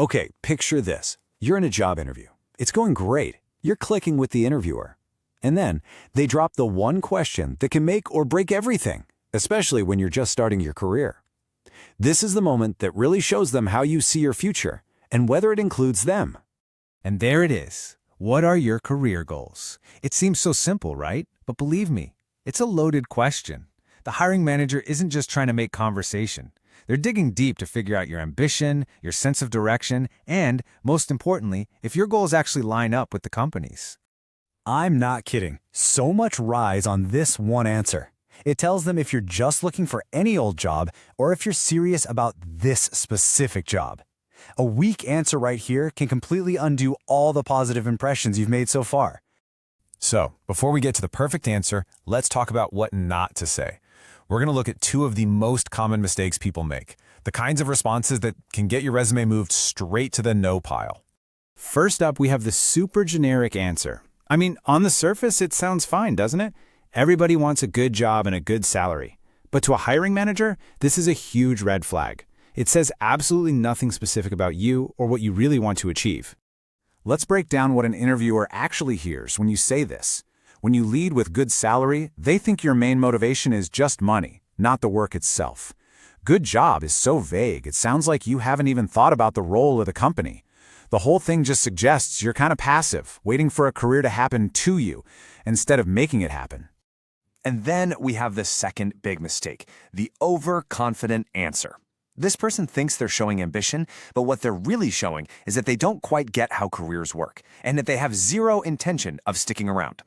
Okay, picture this. You're in a job interview. It's going great. You're clicking with the interviewer. And then they drop the one question that can make or break everything, especially when you're just starting your career. This is the moment that really shows them how you see your future and whether it includes them. And there it is. What are your career goals? It seems so simple, right? But believe me, it's a loaded question. The hiring manager isn't just trying to make conversation. They're digging deep to figure out your ambition, your sense of direction, and, most importantly, if your goals actually line up with the company's. I'm not kidding. So much rides on this one answer. It tells them if you're just looking for any old job or if you're serious about this specific job. A weak answer right here can completely undo all the positive impressions you've made so far. So, before we get to the perfect answer, let's talk about what not to say. We're going to look at two of the most common mistakes people make, the kinds of responses that can get your resume moved straight to the no pile. First up, we have the super generic answer. I mean, on the surface, it sounds fine, doesn't it? Everybody wants a good job and a good salary. But to a hiring manager, this is a huge red flag. It says absolutely nothing specific about you or what you really want to achieve. Let's break down what an interviewer actually hears when you say this. When you lead with good salary, they think your main motivation is just money, not the work itself. Good job is so vague, it sounds like you haven't even thought about the role of the company. The whole thing just suggests you're kind of passive, waiting for a career to happen to you, instead of making it happen. And then we have the second big mistake, the overconfident answer. This person thinks they're showing ambition, but what they're really showing is that they don't quite get how careers work, and that they have zero intention of sticking around.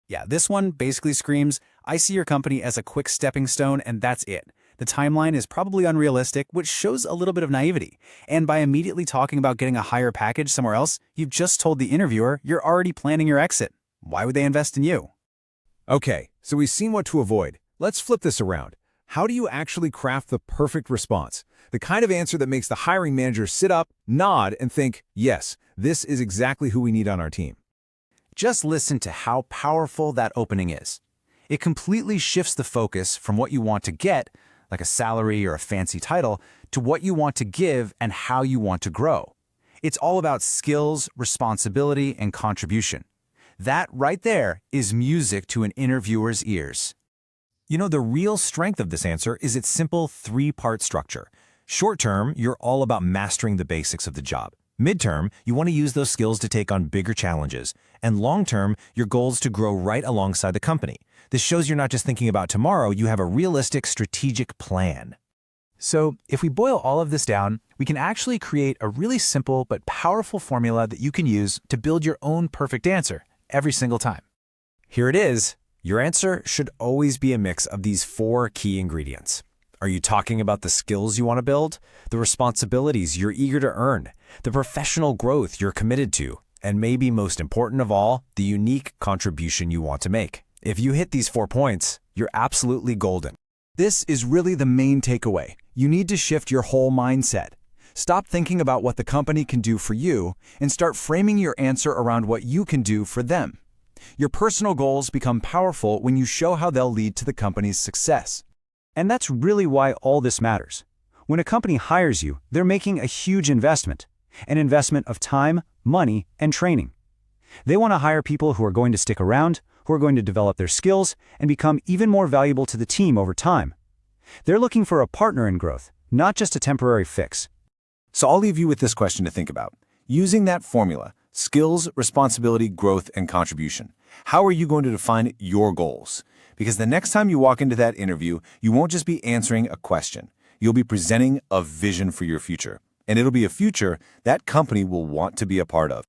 Yeah, this one basically screams, I see your company as a quick stepping stone and that's it. The timeline is probably unrealistic, which shows a little bit of naivety. And by immediately talking about getting a higher package somewhere else, you've just told the interviewer you're already planning your exit. Why would they invest in you? Okay, so we've seen what to avoid. Let's flip this around. How do you actually craft the perfect response? The kind of answer that makes the hiring manager sit up, nod, and think, yes, this is exactly who we need on our team. Just listen to how powerful that opening is. It completely shifts the focus from what you want to get, like a salary or a fancy title, to what you want to give and how you want to grow. It's all about skills, responsibility, and contribution. That right there is music to an interviewer's ears. You know, the real strength of this answer is its simple three-part structure. Short term, you're all about mastering the basics of the job. Midterm, you want to use those skills to take on bigger challenges. And long term, your goal is to grow right alongside the company. This shows you're not just thinking about tomorrow, you have a realistic strategic plan. So, if we boil all of this down, we can actually create a really simple but powerful formula that you can use to build your own perfect answer every single time. Here it is. Your answer should always be a mix of these four key ingredients. Are you talking about the skills you want to build, the responsibilities you're eager to earn, the professional growth you're committed to, and maybe most important of all, the unique contribution you want to make? If you hit these 4 points, you're absolutely golden. This is really the main takeaway. You need to shift your whole mindset. Stop thinking about what the company can do for you and start framing your answer around what you can do for them. Your personal goals become powerful when you show how they'll lead to the company's success. And that's really why all this matters. When a company hires you, they're making a huge investment, an investment of time, money, and training. They want to hire people who are going to stick around, who are going to develop their skills, and become even more valuable to the team over time. They're looking for a partner in growth, not just a temporary fix. So I'll leave you with this question to think about. Using that formula, skills, responsibility, growth, and contribution, how are you going to define your goals? Because the next time you walk into that interview, you won't just be answering a question. You'll be presenting a vision for your future. And it'll be a future that company will want to be a part of.